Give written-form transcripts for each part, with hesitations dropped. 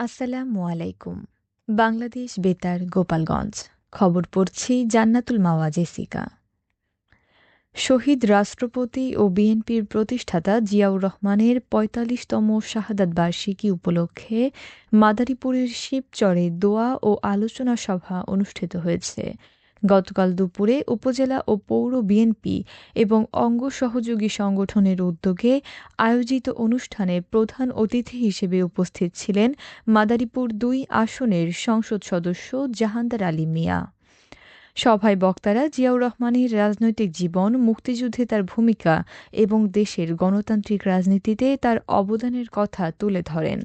আসসালামু আলাইকুম। বাংলাদেশ বেতার গোপালগঞ্জ। খবর পড়ছি জান্নাতুল মাওয়া জেসিকা। শহীদ রাষ্ট্রপতি ও বিএনপির প্রতিষ্ঠাতা জিয়াউর রহমানের ৪৫তম শাহাদাত বার্ষিকী উপলক্ষে মাদারীপুরের শিবচরে দোয়া ও আলোচনা সভা অনুষ্ঠিত হয়েছে। গতকাল দুপুরে উপজেলা ও পৌর বিএনপি এবং অঙ্গ সহযোগী সংগঠনের উদ্যোগে আয়োজিত অনুষ্ঠানে প্রধান অতিথি হিসেবে উপস্থিত ছিলেন মাদারীপুর ২ আসনের সংসদ সদস্য জাহাঙ্গীর আলী মিয়া। সভায় বক্তারা জিয়াউর রহমানের রাজনৈতিক জীবন, মুক্তিযুদ্ধে তার ভূমিকা এবং দেশের গণতান্ত্রিক রাজনীতিতে তার অবদানের কথা তুলে ধরেন।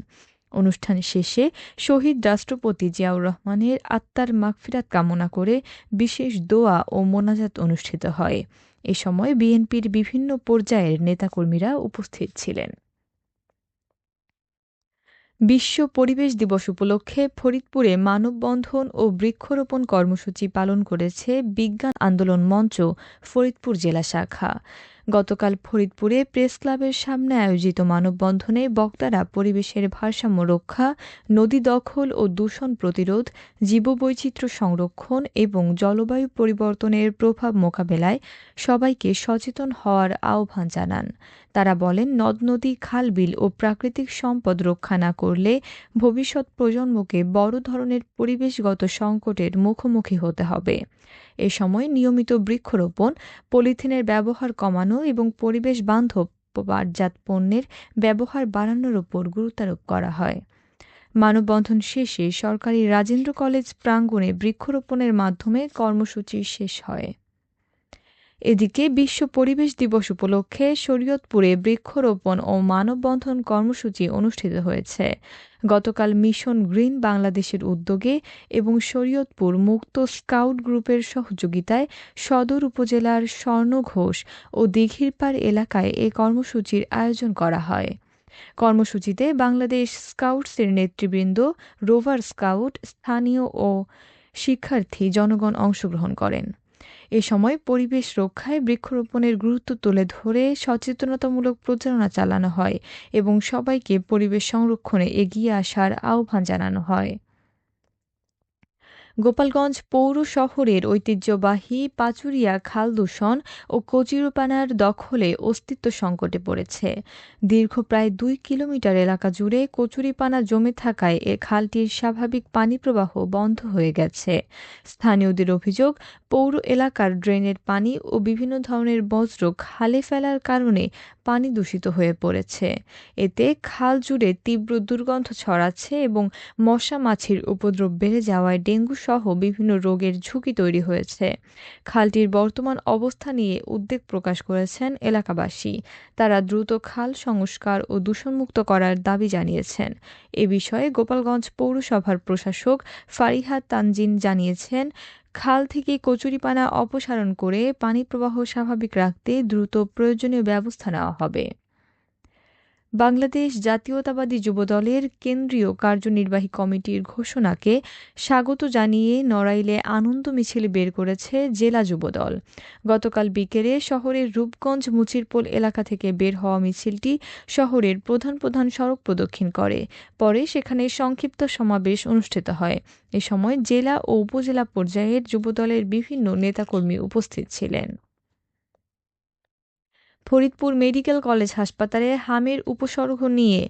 অনুষ্ঠান শেষে শহীদ রাষ্ট্রপতি জিয়াউর রহমানের আত্মার মাগফিরাত কামনা করে বিশেষ দোয়া ও মোনাজাত অনুষ্ঠিত হয়। এ সময় বিএনপির বিভিন্ন পর্যায়ের নেতাকর্মীরা উপস্থিত ছিলেন। বিশ্ব পরিবেশ দিবস উপলক্ষে ফরিদপুরে মানববন্ধন ও বৃক্ষরোপণ কর্মসূচি পালন করেছে বিজ্ঞান আন্দোলন মঞ্চ ফরিদপুর জেলা শাখা। গতকাল ফরিদপুরে প্রেস ক্লাবের সামনে আয়োজিত মানববন্ধনে বক্তারা পরিবেশের ভারসাম্য রক্ষা, নদী দখল ও দূষণ প্রতিরোধ, জীববৈচিত্র্য সংরক্ষণ এবং জলবায়ু পরিবর্তনের প্রভাব মোকাবেলায় সবাইকে সচেতন হওয়ার আহ্বান জানান। তারা বলেন, নদ-নদী, খাল-বিল ও প্রাকৃতিক সম্পদ রক্ষা না করলে ভবিষ্যৎ প্রজন্মকে বড় ধরনের পরিবেশগত সংকটের মুখোমুখি হতে হবে। এ সময় নিয়মিত বৃক্ষরোপণ, পলিথিনের ব্যবহার কমানো এবং পরিবেশ বান্ধব পাটজাত পণ্যের ব্যবহার বাড়ানোর উপর গুরুত্বারোপ করা হয়। মানববন্ধন শেষে সরকারি রাজেন্দ্র কলেজ প্রাঙ্গণে বৃক্ষরোপণের মাধ্যমে কর্মসূচি শেষ হয়। এদিকে বিশ্ব পরিবেশ দিবস উপলক্ষে শরীয়তপুরে বৃক্ষরোপণ ও মানববন্ধন কর্মসূচি অনুষ্ঠিত হয়েছে। গতকাল মিশন গ্রিন বাংলাদেশের উদ্যোগে এবং শরীয়তপুর মুক্ত স্কাউট গ্রুপের সহযোগিতায় সদর উপজেলার স্বর্ণঘোষ ও দিঘিরপাড় এলাকায় এ কর্মসূচির আয়োজন করা হয়। কর্মসূচিতে বাংলাদেশ স্কাউটসের নেতৃবৃন্দ, রোভার স্কাউট, স্থানীয় ও শিক্ষার্থী জনগণ অংশগ্রহণ করেন। এ সময় পরিবেশ রক্ষায় বৃক্ষরোপণের গুরুত্ব তুলে ধরে সচেতনতামূলক প্রচারণা চালানো হয় এবং সবাইকে পরিবেশ সংরক্ষণে এগিয়ে আসার আহ্বান জানানো হয়। গোপালগঞ্জ পৌর শহরের ঐতিহ্যবাহী পাচুরিয়া খাল দূষণ ও কচুরিপানার দখলে অস্তিত্ব সংকটে পড়েছে। দীর্ঘ প্রায় ২ কিলোমিটার এলাকা জুড়ে কচুরিপানা জমে থাকায় এ খালটির স্বাভাবিক পানি প্রবাহ বন্ধ হয়ে গেছে। স্থানীয়দের অভিযোগ, পৌর এলাকার ড্রেনের পানি ও বিভিন্ন ধরনের বর্জ্য খালে ফেলার কারণে পানি দূষিত হয়ে পড়েছে। এতে খাল জুড়ে তীব্র দুর্গন্ধ ছড়াচ্ছে এবং মশা মাছির উপদ্রব বেড়ে যাওয়ায় ডেঙ্গু সহ বিভিন্ন রোগের ঝুঁকি তৈরি হয়েছে। খালটির বর্তমান অবস্থা নিয়ে উদ্বেগ প্রকাশ করেছেন এলাকাবাসী। তারা দ্রুত খাল সংস্কার ও দূষণমুক্ত করার দাবি জানিয়েছেন। এ বিষয়ে গোপালগঞ্জ পৌরসভার প্রশাসক ফারিহা তানজিন জানিয়েছেন, খাল থেকে কচুরিপানা অপসারণ করে পানি প্রবাহ স্বাভাবিক রাখতে দ্রুত প্রয়োজনীয় ব্যবস্থা নেওয়া হবে। বাংলাদেশ জাতীয়তাবাদী যুবদলের কেন্দ্রীয় কার্যনির্বাহী কমিটির ঘোষণাকে স্বাগত জানিয়ে নড়াইলে আনন্দ মিছিল বের করেছে জেলা যুবদল। গতকাল বিকেলে শহরের রূপগঞ্জ মুচিরপোল এলাকা থেকে বের হওয়া মিছিলটি শহরের প্রধান প্রধান সড়ক প্রদক্ষিণ করে। পরে সেখানে সংক্ষিপ্ত সমাবেশ অনুষ্ঠিত হয়। এ সময় জেলা ও উপজেলা পর্যায়ের যুবদলের বিভিন্ন নেতাকর্মী উপস্থিত ছিলেন। ফরিদপুর মেডিকেল কলেজ হাসপাতালে হামের উপসর্গ নিয়ে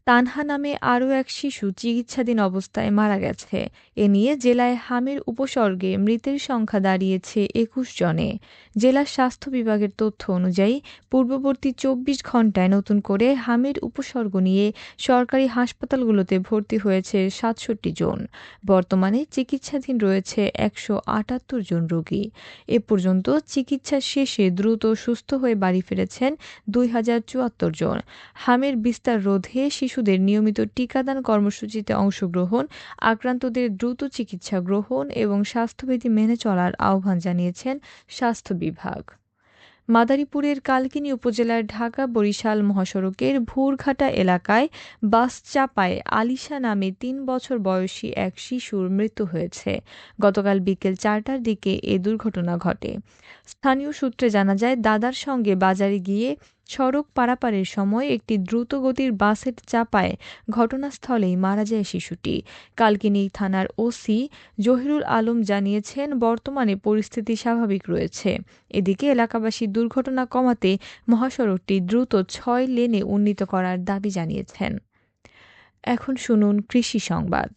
তানহা নামে আরও এক শিশু চিকিৎসাধীন অবস্থায় মারা গেছে। এ নিয়ে জেলায় হামের উপসর্গে মৃতের সংখ্যা দাঁড়িয়েছে ২১ জনে। জেলা স্বাস্থ্য বিভাগের তথ্য অনুযায়ী পূর্ববর্তী ২৪ ঘণ্টায় নতুন করে হামের উপসর্গ নিয়ে সরকারি হাসপাতালগুলোতে ভর্তি হয়েছে ৬৭ জন। বর্তমানে চিকিৎসাধীন রয়েছে ১৭৮ জন রোগী। এ পর্যন্ত চিকিৎসা শেষে দ্রুত সুস্থ হয়ে বাড়ি ফিরেছেন ২,০৭৪ জন। হামের বিস্তার রোধে শিশুদের নিয়মিত টিকাদান কর্মসূচিতে অংশগ্রহণ, আক্রান্তদের দ্রুত চিকিৎসা গ্রহণ এবং স্বাস্থ্যবিধি মেনে চলার আহ্বান জানিয়েছেন স্বাস্থ্য বিভাগ। মাদারীপুরের কালকিনি উপজেলার ঢাকা-বরিশাল মহাসড়কের ভুরঘাটা এলাকায় বাস চাপায় আলিশা নামে ৩ বছর বয়সী এক শিশুর মৃত্যু হয়েছে। গতকাল বিকেল ৪টার দিকে এ দুর্ঘটনা ঘটে। স্থানীয় সূত্রে জানা যায়, দাদার সঙ্গে বাজারে গিয়ে সড়ক পারাপারের সময় একটি দ্রুতগতির বাসের চাপায় ঘটনাস্থলেই মারা যায় শিশুটি। কালকিনি থানার ওসি জহিরুল আলম জানিয়েছেন, বর্তমানে পরিস্থিতি স্বাভাবিক রয়েছে। এদিকে এলাকাবাসী দুর্ঘটনা কমাতে মহাসড়কটি দ্রুত ৬ লেনে উন্নীত করার দাবি জানিয়েছেন। এখন শুনুন কৃষি সংবাদ।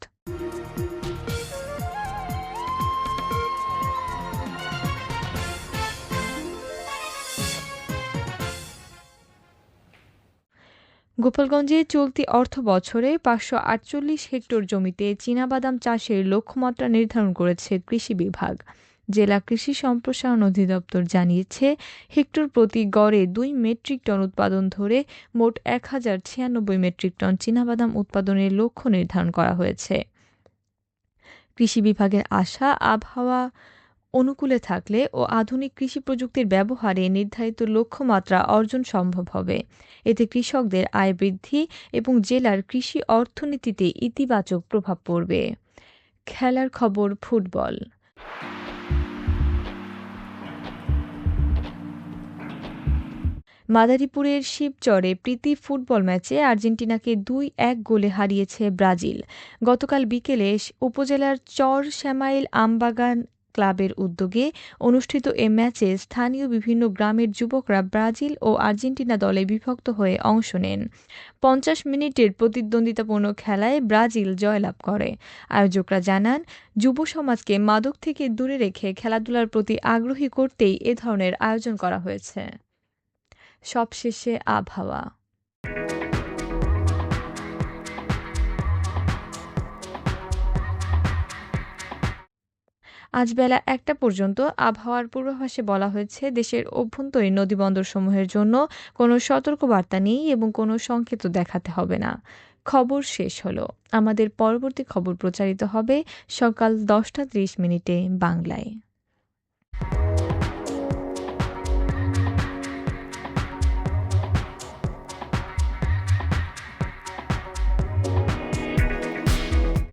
গোপালগঞ্জে চলতি অর্থবছরে ৫৪৮ হেক্টর জমিতে চীনাবাদাম চাষের লক্ষ্যমাত্রা নির্ধারণ করেছে কৃষি বিভাগ। জেলা কৃষি সম্প্রসারণ অধিদপ্তর জানিয়েছে, হেক্টর প্রতি গড়ে ২ মেট্রিক টন উৎপাদন ধরে মোট ১,০৯৬ মেট্রিক টন চীনাবাদাম উৎপাদনের লক্ষ্য নির্ধারণ করা হয়েছে। কৃষি বিভাগের আশা, আবহাওয়া অনুকূলে থাকলে ও আধুনিক কৃষি প্রযুক্তির ব্যবহারে নির্ধারিত লক্ষ্যমাত্রা অর্জন সম্ভব হবে। এতে কৃষকদের আয় বৃদ্ধি এবং জেলার কৃষি অর্থনীতিতে ইতিবাচক প্রভাব পড়বে। খেলার খবর ফুটবল। মাদারীপুরের শিবচরে প্রীতি ফুটবল ম্যাচে আর্জেন্টিনাকে ২-১ গোলে হারিয়েছে ব্রাজিল। গতকাল বিকেলে উপজেলার চর শ্যামাইল আমবাগান ক্লাবের উদ্যোগে অনুষ্ঠিত এ ম্যাচে স্থানীয় বিভিন্ন গ্রামের যুবকরা ব্রাজিল ও আর্জেন্টিনা দলে বিভক্ত হয়ে অংশ নেন। ৫০ মিনিটের প্রতিদ্বন্দ্বিতাপূর্ণ খেলায় ব্রাজিল জয়লাভ করে। আয়োজকরা জানান, যুব সমাজকে মাদক থেকে দূরে রেখে খেলাধুলার প্রতি আগ্রহী করতেই এ ধরনের আয়োজন করা হয়েছে। সবশেষে আবহাওয়া। আজ বেলা ১টা পর্যন্ত আবহাওয়ার পূর্বাভাসে বলা হয়েছে, দেশের অভ্যন্তরীণ নদীবন্দরসমূহের জন্য কোনো সতর্কবার্তা নেই এবং কোনো সংকেত দেখাতে হবে না। খবর শেষ হলো। আমাদের পরবর্তী খবর প্রচারিত হবে সকাল ১০টা ৩০ মিনিটে বাংলায়।